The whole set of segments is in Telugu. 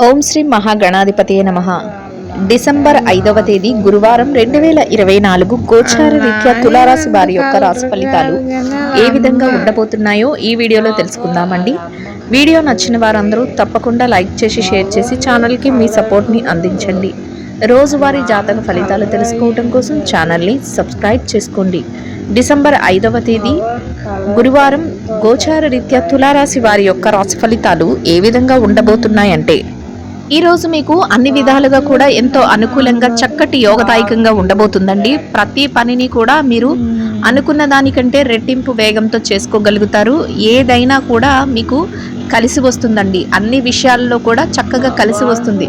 ఓం శ్రీ మహాగణాధిపతియే నమః. డిసెంబర్ 5వ తేదీ గురువారం 2024 గోచార రీత్యా తులారాశి వారి యొక్క రాశి ఫలితాలు ఏ విధంగా ఉండబోతున్నాయో ఈ వీడియోలో తెలుసుకుందామండి. వీడియో నచ్చిన వారందరూ తప్పకుండా లైక్ చేసి షేర్ చేసి ఛానల్కి మీ సపోర్ట్ని అందించండి. రోజువారీ జాతక ఫలితాలు తెలుసుకోవడం కోసం ఛానల్ని సబ్స్క్రైబ్ చేసుకోండి. డిసెంబర్ 5వ తేదీ గురువారం గోచార రీత్యా తులారాశి వారి యొక్క రాశి ఫలితాలు ఏ విధంగా ఉండబోతున్నాయంటే, ఈరోజు మీకు అన్ని విధాలుగా కూడా ఎంతో అనుకూలంగా చక్కటి యోగదాయకంగా ఉండబోతుందండి. ప్రతి పనిని కూడా మీరు అనుకున్న దానికంటే రెట్టింపు వేగంతో చేసుకోగలుగుతారు. ఏదైనా కూడా మీకు కలిసి వస్తుందండి. అన్ని విషయాల్లో కూడా చక్కగా కలిసి వస్తుంది.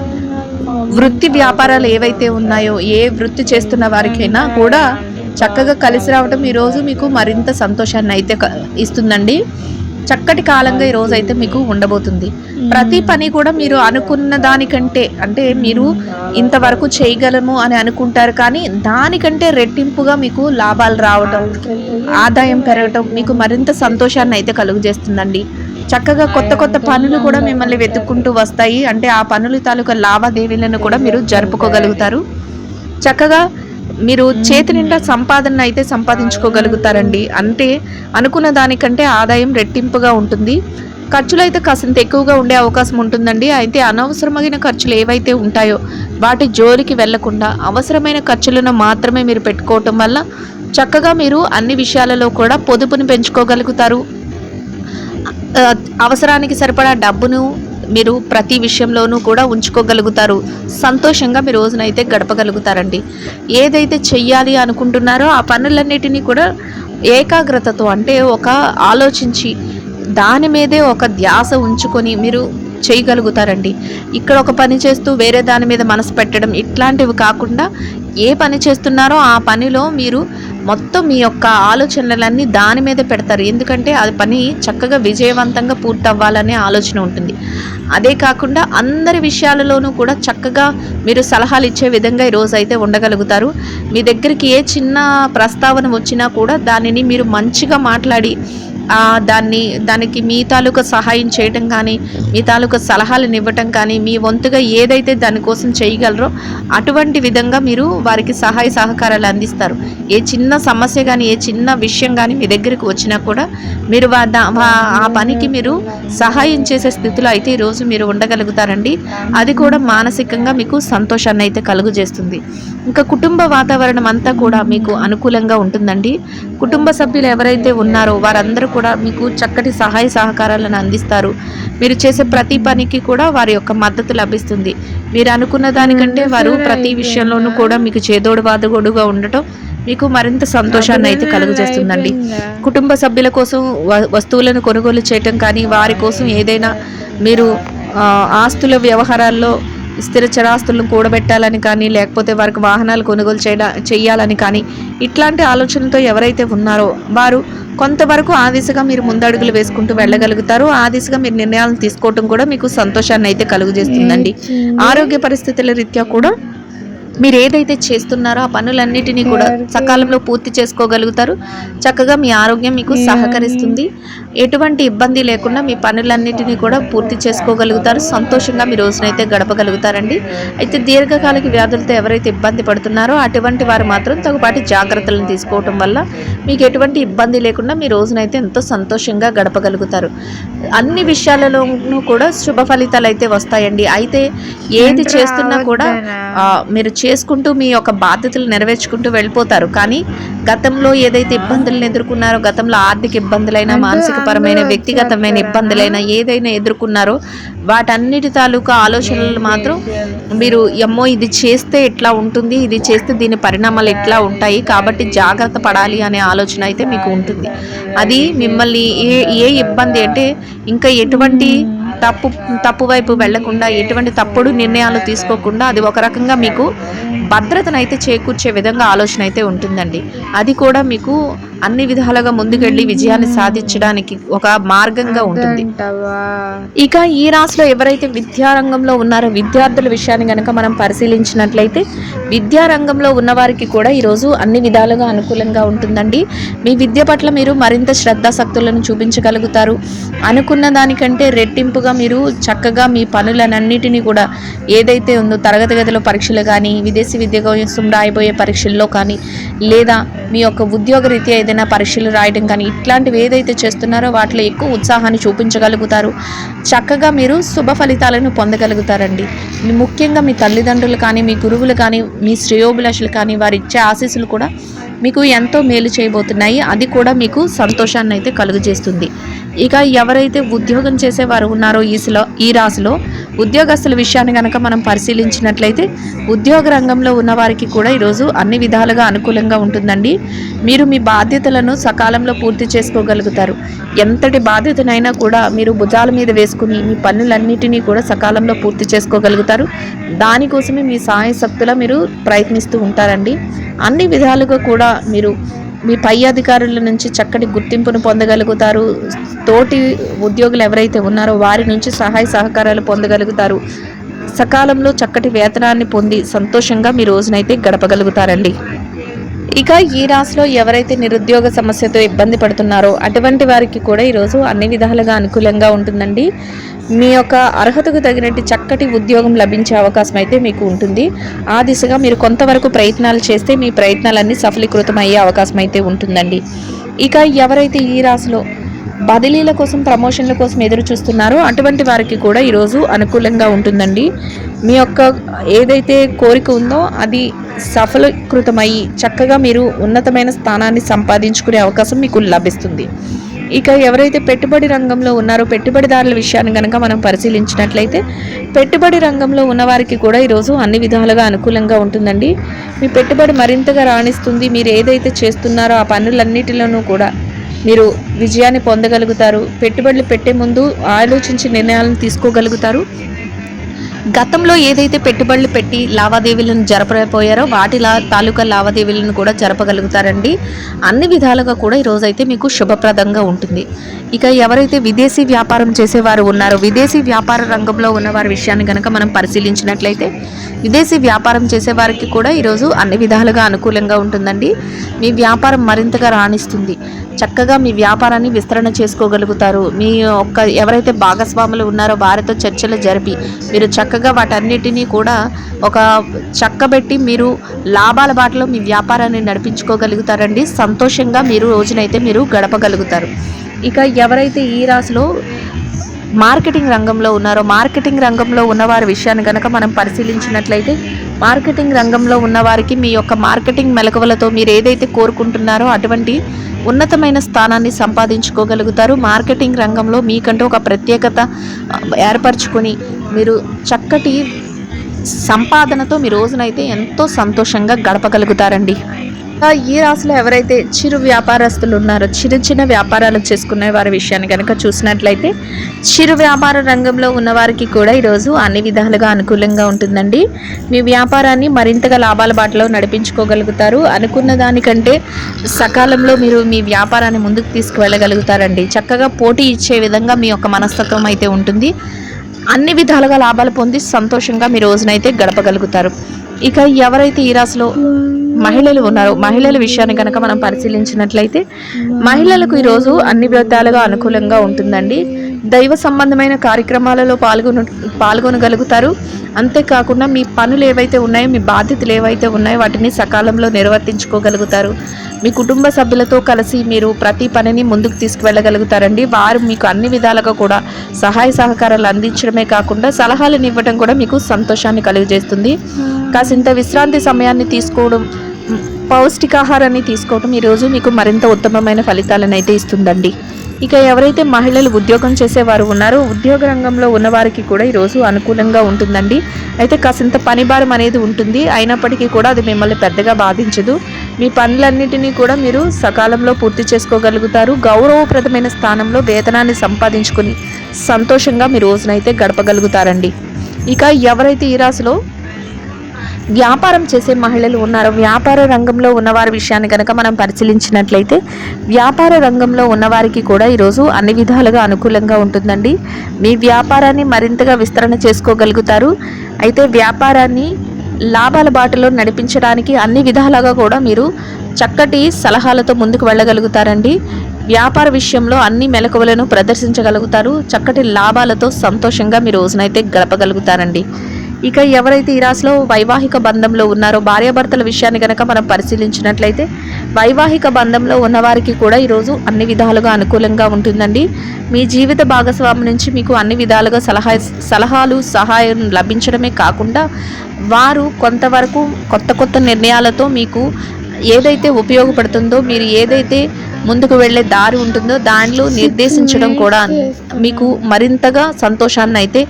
వృత్తి వ్యాపారాలు ఏవైతే ఉన్నాయో, ఏ వృత్తి చేస్తున్న వారికైనా కూడా చక్కగా కలిసి రావడం ఈరోజు మీకు మరింత సంతోషాన్ని అయితే ఇస్తుందండి. చక్కటి కాలంగా ఈ రోజు అయితే మీకు ఉండబోతుంది. ప్రతి పని కూడా మీరు అనుకున్న దానికంటే, అంటే మీరు ఇంతవరకు చేయగలము అని అనుకుంటారు, కానీ దానికంటే రెట్టింపుగా మీకు లాభాలు రావటం, ఆదాయం పెరగటం మీకు మరింత సంతోషాన్ని అయితే కలుగజేస్తుందండి. చక్కగా కొత్త కొత్త పనులు కూడా మిమ్మల్ని వెతుక్కుంటూ వస్తాయి. అంటే ఆ పనుల తాలూకా లావాదేవీలను కూడా మీరు జరుపుకోగలుగుతారు. చక్కగా మీరు చేతి నిండా సంపాదన అయితే సంపాదించుకోగలుగుతారండి. అంటే అనుకున్న దానికంటే ఆదాయం రెట్టింపుగా ఉంటుంది. ఖర్చులు అయితే కాసింత ఎక్కువగా ఉండే అవకాశం ఉంటుందండి. అయితే అనవసరమైన ఖర్చులు ఏవైతే ఉంటాయో వాటి జోలికి వెళ్లకుండా అవసరమైన ఖర్చులను మాత్రమే మీరు పెట్టుకోవటం వల్ల చక్కగా మీరు అన్ని విషయాలలో కూడా పొదుపుని పెంచుకోగలుగుతారు. అవసరానికి సరిపడా డబ్బును మీరు ప్రతి విషయంలోనూ కూడా ఉంచుకోగలుగుతారు. సంతోషంగా మీ రోజునైతే గడపగలుగుతారండి. ఏదైతే చెయ్యాలి అనుకుంటున్నారో ఆ పనులన్నిటినీ కూడా ఏకాగ్రతతో, అంటే ఒక ఆలోచించి దాని మీదే ఒక ధ్యాస ఉంచుకొని మీరు చేయగలుగుతారండి. ఇక్కడ ఒక పని చేస్తూ వేరే దాని మీద మనసు పెట్టడం ఇట్లాంటివి కాకుండా, ఏ పని చేస్తున్నారో ఆ పనిలో మీరు మొత్తం మీ యొక్క ఆలోచనలన్నీ దాని మీద పెడతారు. ఎందుకంటే అది పని చక్కగా విజయవంతంగా పూర్తి అవ్వాలనే ఆలోచన ఉంటుంది. అదే కాకుండా అందరి విషయాలలోనూ కూడా చక్కగా మీరు సలహాలు ఇచ్చే విధంగా ఈరోజు అయితే ఉండగలుగుతారు. మీ దగ్గరికి ఏ చిన్న ప్రస్తావన వచ్చినా కూడా దానిని మీరు మంచిగా మాట్లాడి దానికి మీ తాలూకా సహాయం చేయటం కానీ, మీ తాలూకా సలహాలను ఇవ్వటం కానీ, మీ వంతుగా ఏదైతే దానికోసం చేయగలరో అటువంటి విధంగా మీరు వారికి సహాయ సహకారాలు అందిస్తారు. ఏ చిన్న సమస్య కానీ, ఏ చిన్న విషయం కానీ మీ దగ్గరికి వచ్చినా కూడా మీరు ఆ పనికి మీరు సహాయం చేసే స్థితిలో అయితే ఈరోజు మీరు ఉండగలుగుతారండి. అది కూడా మానసికంగా మీకు సంతోషాన్ని అయితే కలుగజేస్తుంది. ఇంకా కుటుంబ వాతావరణం అంతా కూడా మీకు అనుకూలంగా ఉంటుందండి. కుటుంబ సభ్యులు ఎవరైతే ఉన్నారో వారందరూ కూడా మీకు చక్కటి సహాయ సహకారాలను అందిస్తారు. మీరు చేసే ప్రతి పనికి కూడా వారి యొక్క మద్దతు లభిస్తుంది. మీరు అనుకున్న దానికంటే వారు ప్రతి విషయంలోనూ కూడా మీకు చేదోడు వాదోడుగా ఉండటం మీకు మరింత సంతోషాన్ని అయితే కలుగజేస్తుందండి. కుటుంబ సభ్యుల కోసం వస్తువులను కొనుగోలు చేయటం కానీ, వారి కోసం ఏదైనా మీరు ఆస్తుల వ్యవహారాల్లో స్థిర చరాస్తులను కూడబెట్టాలని కానీ, లేకపోతే వారికి వాహనాలు కొనుగోలు చేయాలని కానీ, ఇట్లాంటి ఆలోచనలతో ఎవరైతే ఉన్నారో వారు కొంతవరకు ఆ దిశగా మీరు ముందడుగులు వేసుకుంటూ వెళ్ళగలుగుతారు. ఆ దిశగా మీరు నిర్ణయాలను తీసుకోవటం కూడా మీకు సంతోషాన్ని అయితే కలుగజేస్తుందండి. ఆరోగ్య పరిస్థితుల రీత్యా కూడా మీరు ఏదైతే చేస్తున్నారో ఆ పనులన్నిటినీ కూడా సకాలంలో పూర్తి చేసుకోగలుగుతారు. చక్కగా మీ ఆరోగ్యం మీకు సహకరిస్తుంది. ఎటువంటి ఇబ్బంది లేకుండా మీ పనులన్నిటినీ కూడా పూర్తి చేసుకోగలుగుతారు. సంతోషంగా మీ రోజునైతే గడపగలుగుతారండి. అయితే దీర్ఘకాలిక వ్యాధులతో ఎవరైతే ఇబ్బంది పడుతున్నారో అటువంటి వారు మాత్రం తగుపాటి జాగ్రత్తలను తీసుకోవటం వల్ల మీకు ఎటువంటి ఇబ్బంది లేకుండా మీ రోజునైతే ఎంతో సంతోషంగా గడపగలుగుతారు. అన్ని విషయాలలోనూ కూడా శుభ ఫలితాలు అయితే వస్తాయండి. అయితే ఏది చేస్తున్నా కూడా మీరు చేసుకుంటూ మీ యొక్క బాధ్యతలు నెరవేర్చుకుంటూ వెళ్ళిపోతారు. కానీ గతంలో ఏదైతే ఇబ్బందులను ఎదుర్కొన్నారో, గతంలో ఆర్థిక ఇబ్బందులైనా, మానసిక పరమైన వ్యక్తిగతమైన ఇబ్బందులైనా ఏదైనా ఎదుర్కొన్నారో వాటన్నిటి తాలూకా ఆలోచనలు మాత్రం మీరు ఎమ్మో ఇది చేస్తే ఎట్లా ఉంటుంది, ఇది చేస్తే దీని పరిణామాలు ఎట్లా ఉంటాయి, కాబట్టి జాగ్రత్త పడాలి అనే ఆలోచన అయితే మీకు ఉంటుంది. అది మిమ్మల్ని ఏ ఇబ్బంది అంటే ఇంకా ఎటువంటి తప్పు వైపు వెళ్లకుండా, ఎటువంటి తప్పుడు నిర్ణయాలు తీసుకోకుండా అది ఒక రకంగా మీకు భద్రతనైతే చేకూర్చే విధంగా ఆలోచన అయితే ఉంటుందండి. అది కూడా మీకు అన్ని విధాలుగా ముందుకెళ్ళి విజయాన్ని సాధించడానికి ఒక మార్గంగా ఉంటుంది. ఇక ఈ రాశిలో ఎవరైతే విద్యారంగంలో ఉన్నారో విద్యార్థుల విషయాన్ని కనుక మనం పరిశీలించినట్లయితే విద్యారంగంలో ఉన్నవారికి కూడా ఈరోజు అన్ని విధాలుగా అనుకూలంగా ఉంటుందండి. మీ విద్య పట్ల మీరు మరింత శ్రద్ధాశక్తులను చూపించగలుగుతారు. అనుకున్న దానికంటే రెట్టింపుగా మీరు చక్కగా మీ పనులన్నిటినీ కూడా ఏదైతే ఉందో తరగతి గదిలో పరీక్షలు కానీ, విదేశీ విద్య కోసం రాయబోయే పరీక్షల్లో కానీ, లేదా మీ యొక్క ఉద్యోగ రీత్యా ఏదైనా పరీక్షలు రాయడం కానీ ఇట్లాంటివి ఏదైతే చేస్తున్నారో వాటిలో ఎక్కువ ఉత్సాహాన్ని చూపించగలుగుతారు. చక్కగా మీరు శుభ ఫలితాలను పొందగలుగుతారండి. ముఖ్యంగా మీ తల్లిదండ్రులు కానీ, మీ గురువులు కానీ, మీ శ్రేయోభిలాషులు కానీ వారు ఇచ్చే ఆశీస్సులు కూడా మీకు ఎంతో మేలు చేయబోతున్నాయి. అది కూడా మీకు సంతోషాన్ని అయితే కలుగజేస్తుంది. ఇక ఎవరైతే ఉద్యోగం చేసేవారు ఉన్నారో ఈ రాశిలో ఉద్యోగస్తుల విషయాన్ని కనుక మనం పరిశీలించినట్లయితే ఉద్యోగ రంగంలో ఉన్న వారికి కూడా ఈరోజు అన్ని విధాలుగా అనుకూలంగా ఉంటుందండి. మీరు మీ బాధ్యతలను సకాలంలో పూర్తి చేసుకోగలుగుతారు. ఎంతటి బాధ్యతనైనా కూడా మీరు భుజాల మీద వేసుకుని మీ పనులన్నిటినీ కూడా సకాలంలో పూర్తి చేసుకోగలుగుతారు. దానికోసమే మీ సాయశక్తులా మీరు ప్రయత్నిస్తూ ఉంటారండి. అన్ని విధాలుగా కూడా మీరు మీ పై అధికారుల నుంచి చక్కటి గుర్తింపును పొందగలుగుతారు. తోటి ఉద్యోగులు ఎవరైతే ఉన్నారో వారి నుంచి సహాయ సహకారాలు పొందగలుగుతారు. సకాలంలో చక్కటి వేతనాన్ని పొంది సంతోషంగా మీ రోజునైతే గడపగలుగుతారండి. ఇక ఈ రాశిలో ఎవరైతే నిరుద్యోగ సమస్యతో ఇబ్బంది పడుతున్నారో అటువంటి వారికి కూడా ఈరోజు అన్ని విధాలుగా అనుకూలంగా ఉంటుందండి. మీ యొక్క అర్హతకు తగినట్టు చక్కటి ఉద్యోగం లభించే అవకాశం అయితే మీకు ఉంటుంది. ఆ దిశగా మీరు కొంతవరకు ప్రయత్నాలు చేస్తే మీ ప్రయత్నాలన్నీ సఫలీకృతం అయ్యే అవకాశం అయితే ఉంటుందండి. ఇక ఎవరైతే ఈ రాశిలో బదిలీల కోసం, ప్రమోషన్ల కోసం ఎదురు చూస్తున్నారో అటువంటి వారికి కూడా ఈరోజు అనుకూలంగా ఉంటుందండి. మీ యొక్క ఏదైతే కోరిక ఉందో అది సఫలీకృతమయ్యి చక్కగా మీరు ఉన్నతమైన స్థానాన్ని సంపాదించుకునే అవకాశం మీకు లభిస్తుంది. ఇక ఎవరైతే పెట్టుబడి రంగంలో ఉన్నారో పెట్టుబడిదారుల విషయాన్ని కనుక మనం పరిశీలించినట్లయితే పెట్టుబడి రంగంలో ఉన్నవారికి కూడా ఈరోజు అన్ని విధాలుగా అనుకూలంగా ఉంటుందండి. మీ పెట్టుబడి మరింతగా రాణిస్తుంది. మీరు ఏదైతే చేస్తున్నారో ఆ పనులన్నిటిలోనూ కూడా మీరు విజయాన్ని పొందగలుగుతారు. పెట్టుబడులు పెట్టే ముందు ఆలోచించి నిర్ణయాలను తీసుకోగలుగుతారు. గతంలో ఏదైతే పెట్టుబడులు పెట్టి లావాదేవీలను జరపకపోయారో వాటి తాలూకా లావాదేవీలను కూడా జరపగలుగుతారండి. అన్ని విధాలుగా కూడా ఈరోజైతే మీకు శుభప్రదంగా ఉంటుంది. ఇక ఎవరైతే విదేశీ వ్యాపారం చేసేవారు ఉన్నారో విదేశీ వ్యాపార రంగంలో ఉన్న వారి విషయాన్ని కనుక మనం పరిశీలించినట్లయితే విదేశీ వ్యాపారం చేసేవారికి కూడా ఈరోజు అన్ని విధాలుగా అనుకూలంగా ఉంటుందండి. మీ వ్యాపారం మరింతగా రాణిస్తుంది. చక్కగా మీ వ్యాపారాన్ని విస్తరణ చేసుకోగలుగుతారు. మీ ఎవరైతే భాగస్వాములు ఉన్నారో వారితో చర్చలు జరిపి మీరు చక్కగా వాటన్నిటినీ కూడా ఒక చక్కబెట్టి మీరు లాభాల బాటలో మీ వ్యాపారాన్ని నడిపించుకోగలుగుతారండి. సంతోషంగా మీరు రోజునైతే మీరు గడపగలుగుతారు. ఇక ఎవరైతే ఈ రాశిలో మార్కెటింగ్ రంగంలో ఉన్నారో మార్కెటింగ్ రంగంలో ఉన్నవారి విషయాన్ని కనుక మనం పరిశీలించినట్లయితే మార్కెటింగ్ రంగంలో ఉన్నవారికి మీ యొక్క మార్కెటింగ్ మెలకువలతో మీరు ఏదైతే కోరుకుంటున్నారో అటువంటి ఉన్నతమైన స్థానాన్ని సంపాదించుకోగలుగుతారు. మార్కెటింగ్ రంగంలో మీకంటూ ఒక ప్రత్యేకత ఏర్పరచుకొని మీరు చక్కటి సంపాదనతో మీ రోజునైతే ఎంతో సంతోషంగా గడపగలుగుతారండి. ఈ రాశిలో ఎవరైతే చిరు వ్యాపారస్తులు ఉన్నారో చిన్న వ్యాపారాలు చేసుకునే వారి విషయాన్ని కనుక చూసినట్లయితే చిరు వ్యాపార రంగంలో ఉన్నవారికి కూడా ఈరోజు అన్ని విధాలుగా అనుకూలంగా ఉంటుందండి. మీ వ్యాపారాన్ని మరింతగా లాభాల బాటలో నడిపించుకోగలుగుతారు. అనుకున్న దానికంటే సకాలంలో మీరు మీ వ్యాపారాన్ని ముందుకు తీసుకువెళ్ళగలుగుతారండి. చక్కగా పోటీ ఇచ్చే విధంగా మీ యొక్క మనస్తత్వం అయితే ఉంటుంది. అన్ని విధాలుగా లాభాలు పొంది సంతోషంగా మీ రోజునైతే గడపగలుగుతారు. ఇక ఎవరైతే ఈ రాశిలో మహిళలు ఉన్నారో మహిళల విషయాన్ని కనుక మనం పరిశీలించినట్లయితే మహిళలకు ఈరోజు అన్ని విధాలుగా అనుకూలంగా ఉంటుందండి. దైవ సంబంధమైన కార్యక్రమాలలో పాల్గొనగలుగుతారు. అంతేకాకుండా మీ పనులు ఏవైతే ఉన్నాయో మీ బాధ్యతలు ఏవైతే ఉన్నాయో వాటిని సకాలంలో నిర్వర్తించుకోగలుగుతారు. మీ కుటుంబ సభ్యులతో కలిసి మీరు ప్రతి పనిని ముందుకు తీసుకువెళ్ళగలుగుతారండి. వారు మీకు అన్ని విధాలుగా కూడా సహాయ సహకారాలు అందించడమే కాకుండా సలహాలను ఇవ్వడం కూడా మీకు సంతోషాన్ని కలుగజేస్తుంది. కాసింత విశ్రాంతి సమయాన్ని తీసుకోవడం, పౌష్టికాహారాన్ని తీసుకోవడం ఈరోజు మీకు మరింత ఉత్తమమైన ఫలితాలను అయితే ఇస్తుందండి. ఇక ఎవరైతే మహిళలు ఉద్యోగం చేసేవారు ఉన్నారో ఉద్యోగ రంగంలో ఉన్నవారికి కూడా ఈరోజు అనుకూలంగా ఉంటుందండి. అయితే కాసింత పని భారం అనేది ఉంటుంది. అయినప్పటికీ కూడా అది మిమ్మల్ని పెద్దగా బాధించదు. మీ పనులన్నిటినీ కూడా మీరు సకాలంలో పూర్తి చేసుకోగలుగుతారు. గౌరవప్రదమైన స్థానంలో వేతనాన్ని సంపాదించుకుని సంతోషంగా మీ రోజునైతే గడపగలుగుతారండి. ఇక ఎవరైతే ఈ రాశిలో వ్యాపారం చేసే మహిళలు ఉన్నారు. వ్యాపార రంగంలో ఉన్నవారి విషయాన్ని కనుక మనం పరిశీలించినట్లయితే వ్యాపార రంగంలో ఉన్నవారికి కూడా ఈరోజు అన్ని విధాలుగా అనుకూలంగా ఉంటుందండి. మీ వ్యాపారాన్ని మరింతగా విస్తరణ చేసుకోగలుగుతారు. అయితే వ్యాపారాన్ని లాభాల బాటలో నడిపించడానికి అన్ని విధాలుగా కూడా మీరు చక్కటి సలహాలతో ముందుకు వెళ్ళగలుగుతారండి. వ్యాపార విషయంలో అన్ని మెలకువలను ప్రదర్శించగలుగుతారు. చక్కటి లాభాలతో సంతోషంగా మీ రోజునైతే గడపగలుగుతారండి. ఇక ఎవరైతే ఈ రాశిలో వైవాహిక బంధంలో ఉన్నారో భార్యాభర్తల విషయాన్ని కనుక మనం పరిశీలించినట్లయితే వైవాహిక బంధంలో ఉన్నవారికి కూడా ఈరోజు అన్ని విధాలుగా అనుకూలంగా ఉంటుందండి. మీ జీవిత భాగస్వామి నుంచి మీకు అన్ని విధాలుగా సలహాలు సహాయం లభించడమే కాకుండా వారు కొంతవరకు కొత్త నిర్ణయాలతో మీకు ఏదైతే ఉపయోగపడుతుందో, మీరు ఏదైతే ముందుకు వెళ్ళే దారి ఉంటుందో దానిలో నిర్దేశించడం కూడా మీకు మరింతగా సంతోషాన్ని అయితే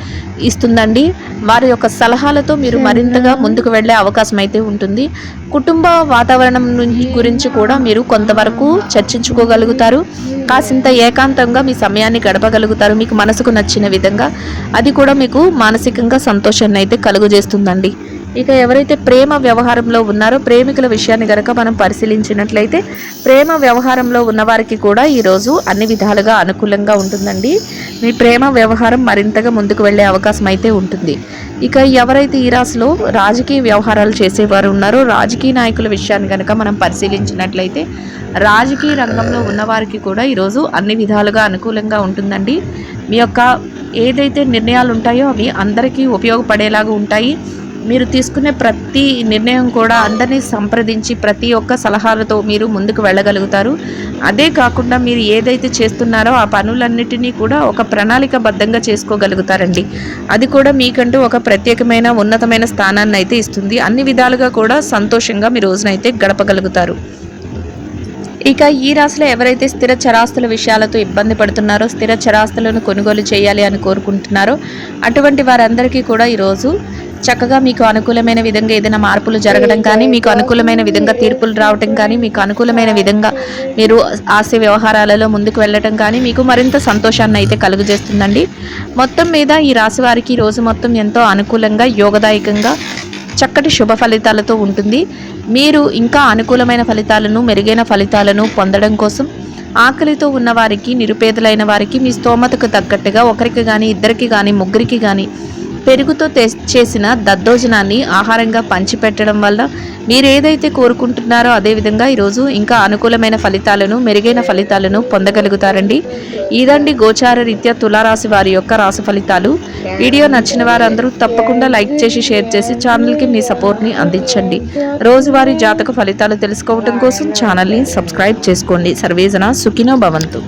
ఇస్తుందండి. వారి యొక్క సలహాలతో మీరు మరింతగా ముందుకు వెళ్ళే అవకాశం అయితే ఉంటుంది. కుటుంబ వాతావరణం గురించి కూడా మీరు కొంతవరకు చర్చించుకోగలుగుతారు. కాసింత ఏకాంతంగా మీ సమయాన్ని గడపగలుగుతారు మీకు మనసుకు నచ్చిన విధంగా. అది కూడా మీకు మానసికంగా సంతోషాన్ని అయితే కలుగజేస్తుందండి. ఇక ఎవరైతే ప్రేమ వ్యవహారంలో ఉన్నారో ప్రేమికుల విషయాన్ని కనుక మనం పరిశీలించినట్లయితే ప్రేమ వ్యవహారంలో ఉన్నవారికి కూడా ఈరోజు అన్ని విధాలుగా అనుకూలంగా ఉంటుందండి. మీ ప్రేమ వ్యవహారం మరింతగా ముందుకు వెళ్ళే అవకాశం అయితే ఉంటుంది. ఇక ఎవరైతే ఈ రాశిలో రాజకీయ వ్యవహారాలు చేసేవారు ఉన్నారో రాజకీయ నాయకుల విషయాన్ని కనుక మనం పరిశీలించినట్లయితే రాజకీయ రంగంలో ఉన్నవారికి కూడా ఈరోజు అన్ని విధాలుగా అనుకూలంగా ఉంటుందండి. మీ యొక్క ఏదైతే నిర్ణయాలు ఉంటాయో అవి అందరికీ ఉపయోగపడేలాగా ఉంటాయి. మీరు తీసుకునే ప్రతి నిర్ణయం కూడా అందరినీ సంప్రదించి ప్రతి ఒక్క సలహాలతో మీరు ముందుకు వెళ్ళగలుగుతారు. అదే కాకుండా మీరు ఏదైతే చేస్తున్నారో ఆ పనులన్నిటినీ కూడా ఒక ప్రణాళికబద్ధంగా చేసుకోగలుగుతారండి. అది కూడా మీకంటూ ఒక ప్రత్యేకమైన ఉన్నతమైన స్థానాన్ని అయితే ఇస్తుంది. అన్ని విధాలుగా కూడా సంతోషంగా మీ రోజునైతే గడపగలుగుతారు. ఇక ఈ రాశిలో ఎవరైతే స్థిర చరాస్తుల విషయాలతో ఇబ్బంది పడుతున్నారో స్థిర చరాస్తులను కొనుగోలు చేయాలి అని కోరుకుంటున్నారో అటువంటి వారందరికీ కూడా ఈరోజు చక్కగా మీకు అనుకూలమైన విధంగా ఏదైనా మార్పులు జరగడం కానీ మీకు అనుకూలమైన విధంగా తీర్పులు రావడం కానీ మీకు అనుకూలమైన విధంగా మీరు ఆస్తి వ్యవహారాలలో ముందుకు వెళ్ళటం కానీ మీకు మరింత సంతోషాన్ని అయితే కలుగజేస్తుందండి. మొత్తం మీద ఈ రాశి వారికి రోజు మొత్తం ఎంతో అనుకూలంగా యోగదాయకంగా చక్కటి శుభ ఫలితాలతో ఉంటుంది. మీరు ఇంకా అనుకూలమైన ఫలితాలను మెరుగైన ఫలితాలను పొందడం కోసం ఆకలితో ఉన్నవారికి నిరుపేదలైన వారికి మీ స్తోమతకు తగ్గట్టుగా ఒకరికి కానీ ఇద్దరికి కానీ ముగ్గురికి కానీ పెరుగుతో చేసిన దద్దోజనాన్ని ఆహారంగా పంచిపెట్టడం వల్ల మీరు ఏదైతే కోరుకుంటున్నారో అదేవిధంగా ఈరోజు ఇంకా అనుకూలమైన ఫలితాలను మెరుగైన ఫలితాలను పొందగలుగుతారండి. ఇదండి గోచార రీత్యా తులారాశి వారి యొక్క రాశి ఫలితాలు. వీడియో నచ్చిన వారందరూ తప్పకుండా లైక్ చేసి షేర్ చేసి ఛానల్కి మీ సపోర్ట్ని అందించండి. రోజువారీ జాతక ఫలితాలు తెలుసుకోవడం కోసం ఛానల్ని సబ్స్క్రైబ్ చేసుకోండి. సర్వేజన సుఖినో భవంతు.